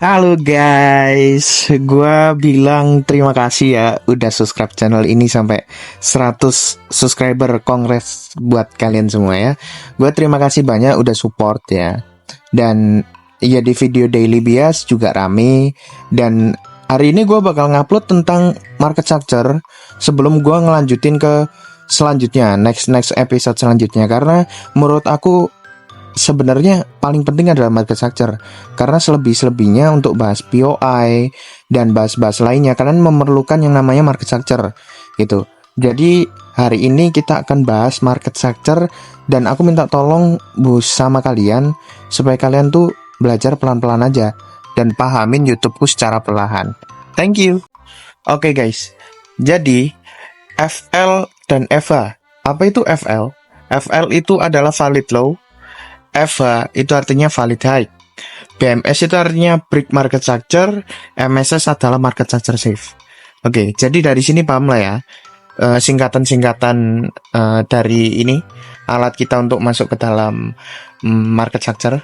Halo guys, gua bilang terima kasih ya udah subscribe channel ini sampai 100 subscriber. Kongres buat kalian semua ya. Gua terima kasih banyak udah support ya. Dan ya di video daily bias juga rame. Dan hari ini gua bakal ngupload tentang market structure sebelum gua ngelanjutin ke selanjutnya, next episode selanjutnya, karena menurut aku sebenarnya paling penting adalah market structure, karena selebihnya untuk bahas POI dan bahas-bahas lainnya kalian memerlukan yang namanya market structure gitu. Jadi hari ini kita akan bahas market structure dan aku minta tolong sama kalian supaya kalian tuh belajar pelan-pelan aja dan pahamin YouTubeku secara perlahan. Thank you. Oke guys, jadi FL dan EVA. Apa itu FL? FL itu adalah valid low, EVA itu artinya valid high, BMS itu artinya break market structure, MSS adalah market structure safe. Oke, jadi dari sini paham lah ya singkatan-singkatan dari ini alat kita untuk masuk ke dalam market structure.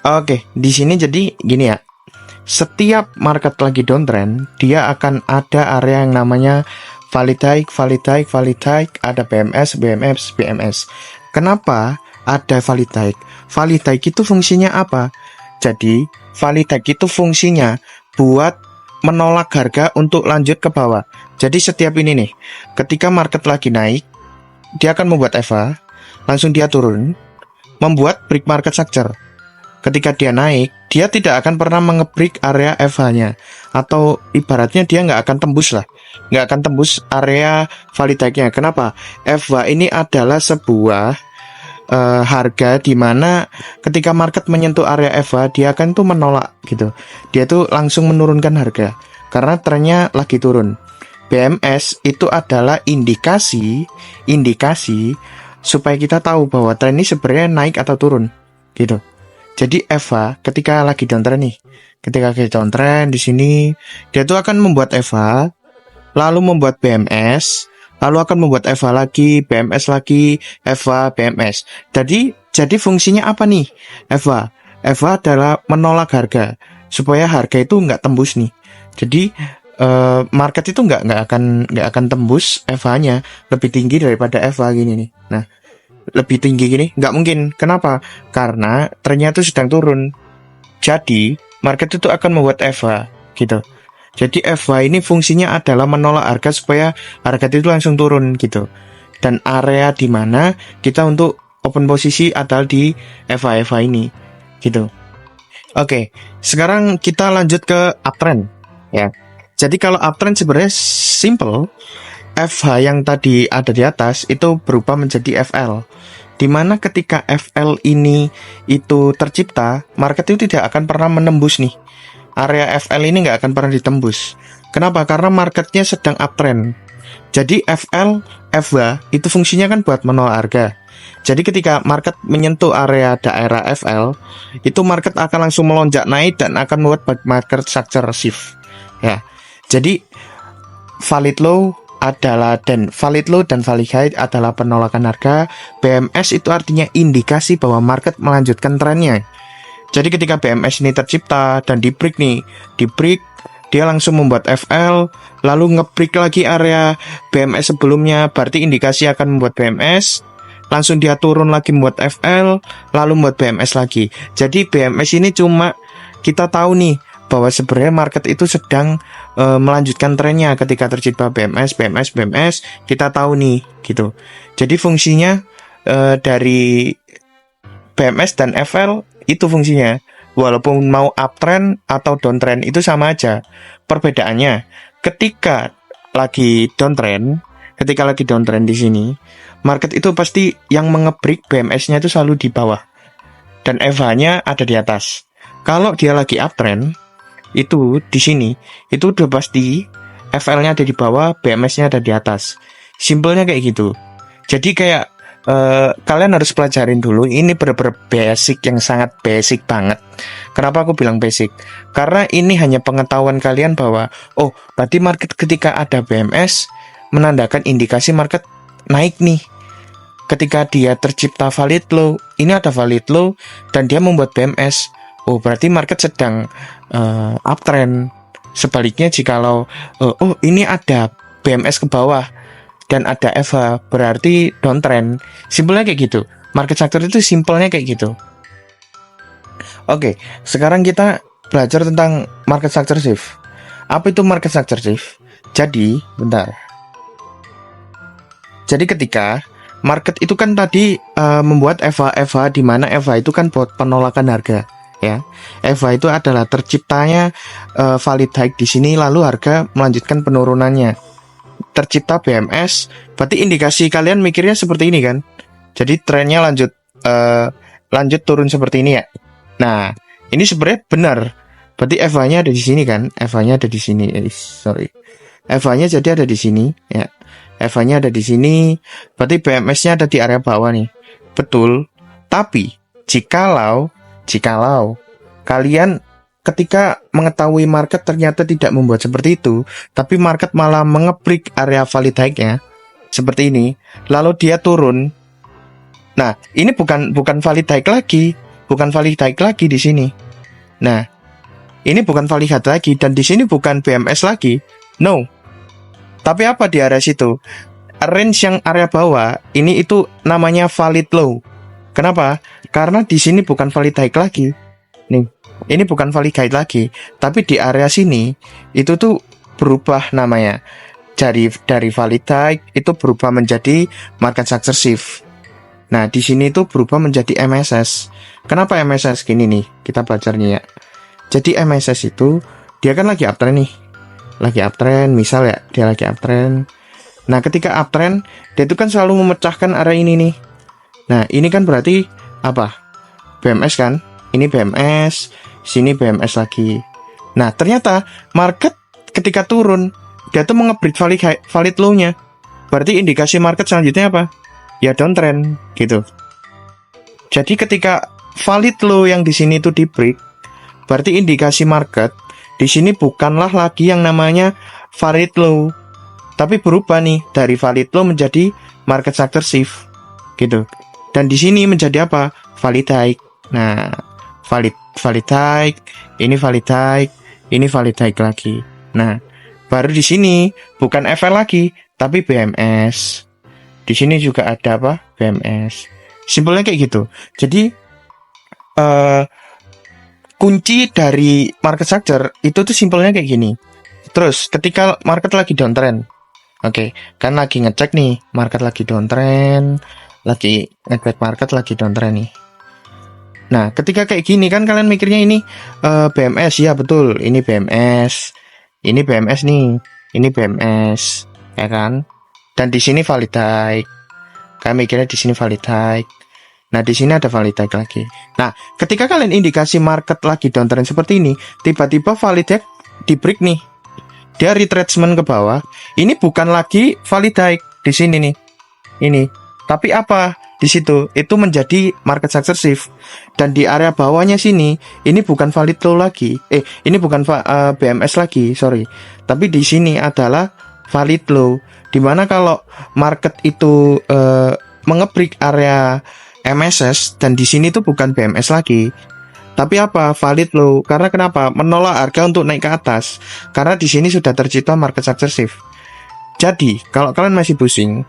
Oke, di sini jadi gini ya. Setiap market lagi downtrend, dia akan ada area yang namanya valid high, ada BMS. Kenapa ada valid high? Valid high itu fungsinya apa? Jadi valid high itu fungsinya buat menolak harga untuk lanjut ke bawah. Jadi setiap ini nih, ketika market lagi naik, dia akan membuat EVA, langsung dia turun, membuat break market structure. Ketika dia naik, dia tidak akan pernah mengebreak area EVA-nya, atau ibaratnya dia nggak akan tembus lah, nggak akan tembus area valid high-nya. Kenapa? EVA ini adalah sebuah harga di mana ketika market menyentuh area EVA, dia akan tuh menolak gitu. Dia tuh langsung menurunkan harga karena trennya lagi turun. BMS itu adalah indikasi supaya kita tahu bahwa tren ini sebenarnya naik atau turun gitu. Jadi EVA ketika lagi downtrend nih, ketika lagi downtrend di sini, dia tuh akan membuat EVA, lalu membuat BMS, lalu akan membuat EVA lagi, BMS lagi, EVA, BMS. Jadi fungsinya apa nih? EVA adalah menolak harga supaya harga itu nggak tembus nih. Jadi market itu nggak akan tembus EVA-nya lebih tinggi daripada EVA gini nih. Nah, lebih tinggi gini nggak mungkin. Kenapa? Karena trennya itu sedang turun. Jadi market itu akan membuat EVA gitu. Jadi EVA ini fungsinya adalah menolak harga supaya harga itu langsung turun gitu. Dan area di mana kita untuk open posisi adalah di EVA ini gitu. Oke, sekarang kita lanjut ke uptrend ya. Jadi kalau uptrend sebenarnya simple. FH yang tadi ada di atas itu berubah menjadi FL. Dimana ketika FL ini itu tercipta, market itu tidak akan pernah menembus nih. Area FL ini nggak akan pernah ditembus. Kenapa? Karena marketnya sedang uptrend. Jadi FL, FH itu fungsinya kan buat menolak harga. Jadi ketika market menyentuh area daerah FL, itu market akan langsung melonjak naik dan akan membuat market structure shift. Ya. Jadi valid low dan valid high adalah penolakan harga. BMS itu artinya indikasi bahwa market melanjutkan trennya. Jadi ketika BMS ini tercipta dan di break, dia langsung membuat FL, lalu nge-break lagi area BMS sebelumnya, berarti indikasi akan membuat BMS, langsung dia turun lagi membuat FL, lalu membuat BMS lagi. Jadi BMS ini cuma kita tahu nih bahwa sebenarnya market itu sedang melanjutkan trennya ketika tercipta BMS, kita tahu nih gitu. Jadi fungsinya dari BMS dan FL itu fungsinya, walaupun mau uptrend atau downtrend itu sama aja. Perbedaannya ketika lagi downtrend di sini, market itu pasti yang mengebreak BMS-nya itu selalu di bawah dan EVA-nya ada di atas. Kalau dia lagi uptrend, itu di sini itu udah pasti FL-nya ada di bawah, BMS-nya ada di atas. Simpelnya kayak gitu. Jadi kayak kalian harus pelajarin dulu. Ini bener-bener basic, yang sangat basic banget. Kenapa aku bilang basic? Karena ini hanya pengetahuan kalian bahwa oh, berarti market ketika ada BMS menandakan indikasi market naik nih. Ketika dia tercipta valid low, ini ada valid low dan dia membuat BMS. oh berarti market sedang uptrend. Sebaliknya jikalau oh ini ada BMS ke bawah dan ada EVA, berarti downtrend. Simpelnya kayak gitu. Market structure itu simpelnya kayak gitu. Oke, sekarang kita belajar tentang market structure shift. Apa itu market structure shift? Jadi, bentar. Jadi ketika market itu kan tadi membuat EVA, di mana EVA itu kan buat penolakan harga, ya. EVA itu adalah terciptanya valid high di sini, lalu harga melanjutkan penurunannya. Tercipta BMS, berarti indikasi kalian mikirnya seperti ini kan? Jadi trennya lanjut turun seperti ini ya. Nah, ini sebenarnya benar. Berarti EVA-nya ada di sini kan? EVA-nya ada di sini. EVA-nya jadi ada di sini ya. EVA-nya ada di sini. Berarti BMS-nya ada di area bawah nih. Betul. Tapi jikalau kalian ketika mengetahui market ternyata tidak membuat seperti itu, tapi market malah mengebreak area valid high-nya seperti ini, lalu dia turun. Nah, ini bukan valid high lagi, di sini. Nah, ini bukan valid high lagi, dan di sini bukan BMS lagi. No. Tapi apa di area situ? Range yang area bawah ini itu namanya valid low. Kenapa? Karena di sini bukan valid high lagi. Nih, ini bukan valid high lagi, tapi di area sini itu tuh berubah namanya. Dari valid high itu berubah menjadi market structure shift. Nah, di sini itu berubah menjadi MSS. Kenapa MSS gini nih? Kita belajarnya ya. Jadi MSS itu dia kan lagi uptrend nih. Lagi uptrend, misal ya, dia lagi uptrend. Nah, ketika uptrend, dia itu kan selalu memecahkan area ini nih. Nah, ini kan berarti apa? BMS kan? Ini BMS, sini BMS lagi. Nah, ternyata market ketika turun, dia tuh mengebreak valid low-nya. Berarti indikasi market selanjutnya apa? Ya downtrend gitu. Jadi ketika valid low yang di sini itu di break, berarti indikasi market di sini bukanlah lagi yang namanya valid low, tapi berubah nih dari valid low menjadi market structure shift gitu. Dan di sini menjadi apa? Valid high. Nah, valid high, ini valid high, ini valid high lagi. Nah, baru di sini bukan FL lagi, tapi BMS. Di sini juga ada apa? BMS. Simpelnya kayak gitu. Jadi kunci dari market structure itu tuh simpelnya kayak gini. Terus ketika market lagi downtrend, oke, kan lagi ngecek nih, market lagi downtrend, lagi ngecek market lagi downtrend nih. Nah, ketika kayak gini kan kalian mikirnya ini BMS, ya betul, ini BMS. Ini BMS nih, ini BMS, ya kan? Dan di sini valid high. Kalian mikirnya di sini valid high. Nah, di sini ada valid high lagi. Nah, ketika kalian indikasi market lagi downtrend seperti ini, tiba-tiba valid high di break nih. Dia retracement ke bawah. Ini bukan lagi valid high di sini nih. Ini. Tapi apa? Di situ itu menjadi market structure shift. Dan di area bawahnya sini, ini bukan valid low lagi. Ini bukan BMS lagi, sorry. Tapi di sini adalah valid low. Dimana kalau market itu mengebreak area MSS, dan di sini tuh bukan BMS lagi, tapi apa? Valid low. Karena kenapa? Menolak harga untuk naik ke atas. Karena di sini sudah tercipta market structure shift. Jadi, kalau kalian masih pusing,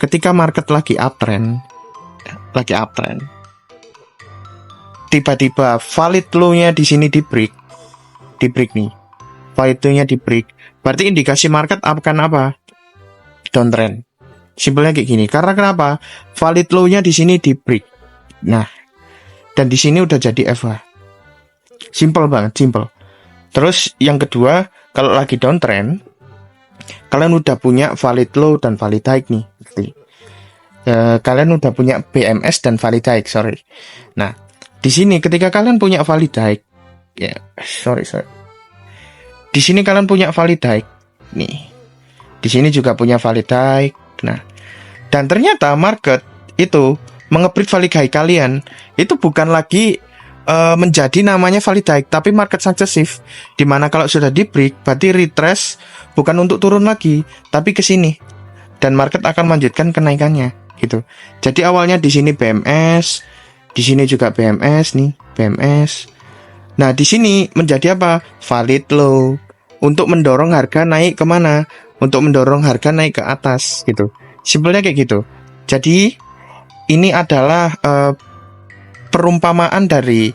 ketika market lagi uptrend, tiba-tiba valid low-nya di sini di break nih. Valid low-nya di break. Berarti indikasi market akan apa? Downtrend. Simpelnya kayak gini. Karena kenapa? Valid low-nya di sini di break. Nah, dan di sini udah jadi EVA. Simple banget, simple. Terus yang kedua, kalau lagi downtrend, kalian udah punya valid low dan valid high nih. Kalian udah punya BMS dan valid high, sorry. Nah, di sini ketika kalian punya valid high, ya, sorry. Di sini kalian punya valid high, nih. Di sini juga punya valid high. Nah, dan ternyata market itu mengebreak valid high kalian itu bukan lagi menjadi namanya valid high, tapi market structure shift. Dimana kalau sudah di break, berarti retrace bukan untuk turun lagi, tapi ke sini. Dan market akan melanjutkan kenaikannya, gitu. Jadi awalnya di sini BMS, di sini juga BMS nih, BMS. Nah, di sini menjadi apa? Valid low. Untuk mendorong harga naik kemana? Untuk mendorong harga naik ke atas gitu. Simpelnya kayak gitu. Jadi ini adalah perumpamaan dari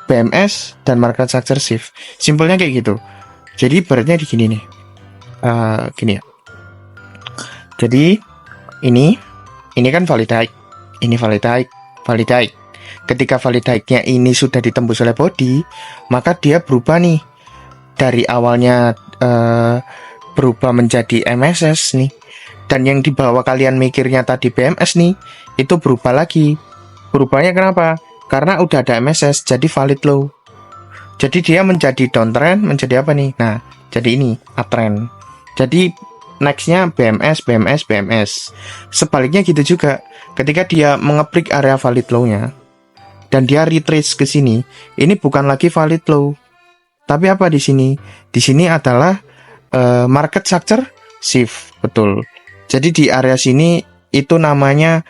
BMS dan market structure shift. Simpelnya kayak gitu. Jadi ibaratnya di gini nih. Gini ya. Jadi ini kan valid high. Ini valid high, valid high. Ketika valid high-nya ini sudah ditembus oleh body, maka dia berubah nih. Dari awalnya berubah menjadi MSS nih. Dan yang dibawa kalian mikirnya tadi BMS nih, itu berubah lagi. Berubahnya kenapa? Karena udah ada MSS, jadi valid low. Jadi dia menjadi downtrend, menjadi apa nih? Nah, jadi ini uptrend. Jadi next-nya BMS, BMS, BMS. Sebaliknya gitu juga. Ketika dia mengeprik area valid low-nya, dan dia retrace ke sini, ini bukan lagi valid low. Tapi apa di sini? Di sini adalah market structure shift, betul. Jadi di area sini itu namanya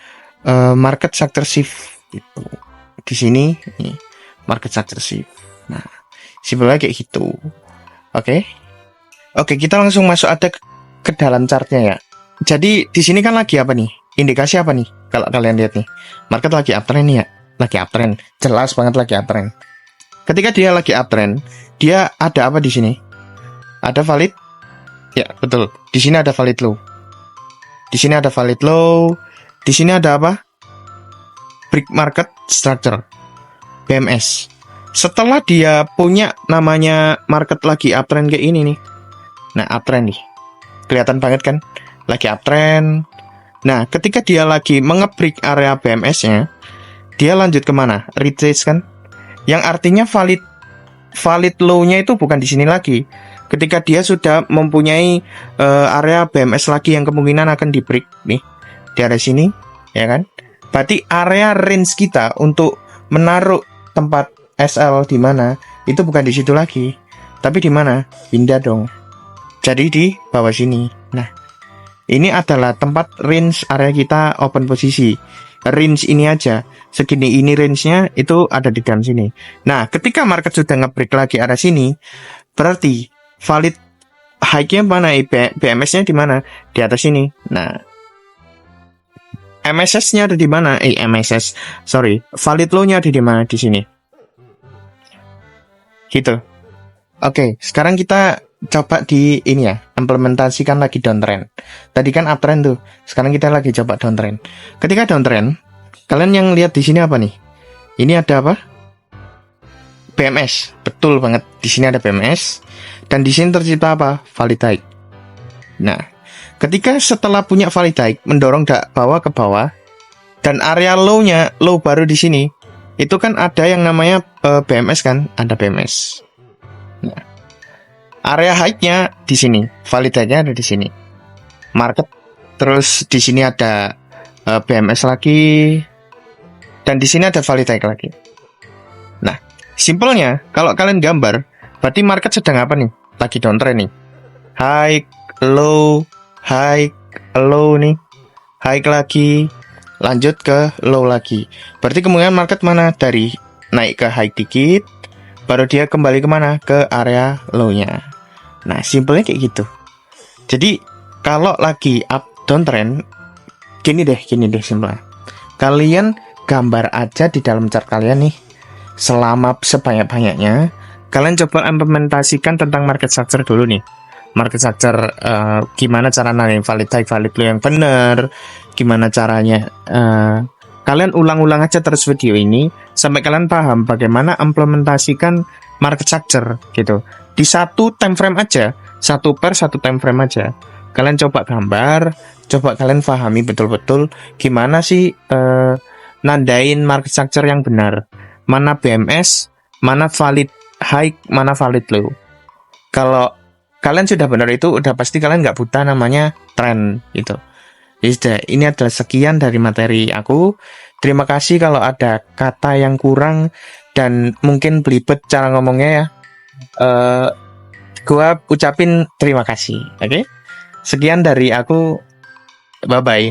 market structure shift gitu. Di sini nih, market structure shift. Nah, simpelnya kayak gitu. Oke. Oke, kita langsung masuk ada ke dalam chartnya ya. Jadi di sini kan lagi apa nih? Indikasi apa nih? Kalau kalian lihat nih, market lagi uptrend nih ya. Lagi uptrend, jelas banget lagi uptrend. Ketika dia lagi uptrend, dia ada apa di sini? Ada valid? Ya, betul. Di sini ada valid low. Di sini ada valid low. Di sini ada apa? Break market structure. BMS. Setelah dia punya namanya market lagi uptrend kayak ini nih. Nah, uptrend nih. Kelihatan banget kan? Lagi uptrend. Nah, ketika dia lagi mengebreak area BMS-nya, dia lanjut kemana? Retrace kan? Yang artinya valid low-nya itu bukan di sini lagi. Ketika dia sudah mempunyai area BMS lagi yang kemungkinan akan di break nih di area sini, ya kan? Berarti area range kita untuk menaruh tempat SL di mana itu bukan di situ lagi, tapi di mana? Pindah dong. Jadi di bawah sini. Nah, ini adalah tempat range area kita open posisi. Range ini aja, segini ini range-nya itu ada di dalam sini. Nah, ketika market sudah nge-break lagi area sini, berarti valid high-nya mana? BMS-nya di mana? Di atas sini. Nah, MSS-nya ada di mana? Valid low-nya ada di mana? Di sini. Gitu. Oke, sekarang kita coba di ini ya, implementasikan lagi downtrend. Tadi kan uptrend tuh, sekarang kita lagi coba downtrend. Ketika downtrend, kalian yang lihat di sini apa nih? Ini ada apa? BMS, betul banget. Di sini ada BMS, dan di sini tercipta apa? Valid high. Nah, ketika setelah punya valid high, mendorong bawah ke bawah, dan area low-nya, low baru di sini, itu kan ada yang namanya BMS kan? Ada BMS. Nah, area high-nya di sini, valid high-nya ada di sini. Market, terus di sini ada BMS lagi, dan di sini ada valid high lagi. Nah, simpelnya kalau kalian gambar, berarti market sedang apa nih? Lagi downtrend nih. High, low nih. High lagi, lanjut ke low lagi. Berarti kemungkinan market mana? Dari naik ke high dikit, baru dia kembali kemana? Ke area low-nya. Nah, simpelnya kayak gitu. Jadi, kalau lagi up downtrend, gini deh simpelnya. Kalian gambar aja di dalam chart kalian nih, selama sebanyak-banyaknya, kalian coba implementasikan tentang market structure dulu nih. Market structure, gimana cara nanyain valid high, valid low yang benar, gimana caranya. Kalian ulang-ulang aja terus video ini, sampai kalian paham bagaimana implementasikan market structure gitu. Di satu time frame aja, satu time frame aja. Kalian coba gambar, coba kalian pahami betul-betul gimana sih nandain market structure yang benar. Mana BMS, mana valid high, mana valid low. Kalau kalian sudah benar itu, udah pasti kalian nggak buta namanya trend gitu. Jadi ini adalah sekian dari materi aku. Terima kasih kalau ada kata yang kurang dan mungkin belibet cara ngomongnya ya. Gua ucapin terima kasih. Oke? Sekian dari aku. Bye bye.